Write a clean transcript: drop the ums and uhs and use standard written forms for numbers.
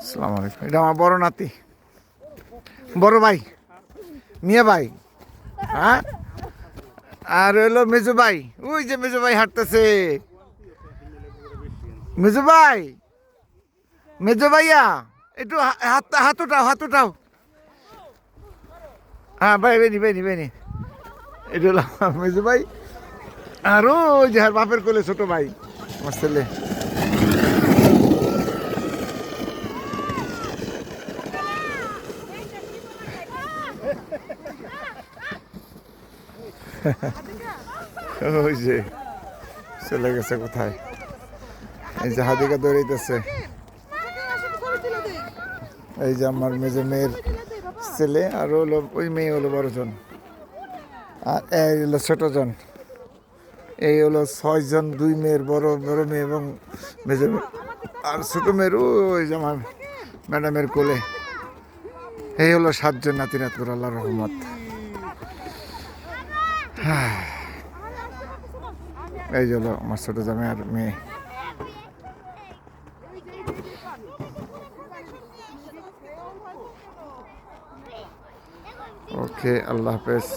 আসসালামু আলাইকুম। এটা আমার বড় নাতি, বড় ভাই, মিয়া ভাই। হ্যাঁ, আর হইলো মেজু ভাই। ওই যে মেজু ভাই হাঁটতেছে। মেজু ভাই, মেজু ভাইয়া, একটু হাত হাত উঠাও, হাত উঠাও। হ্যাঁ ভাই, বেনি বেনি বেনি। এটা হলো মেজু ভাই। আর ওই যে বাপের কোলে ছোট ভাই, আমার ছেলে। ওই যে চলে গেছে কোথায়। এই যে হাদিকা দৌড়াইতেছে। এই যে আমার মেজো মেয়ের ছেলে, আর হলো ওই মেয়ে হলো বড়জন, আর এই হলো ছোটজন। এই হলো 6 জন, 2 মেয়ের বড় বড় মেয়ে এবং মেজো মেয়ে, আর ছোট মেয়ের ওই যে আমার ম্যাডামের কোলে। এই হলো 7 জন নাতি নাতকুর, আল্লাহর রহমত। এই যে হলো আমার ছোট জামাই আর মেয়ে। ওকে, আল্লাহ হাফেজ।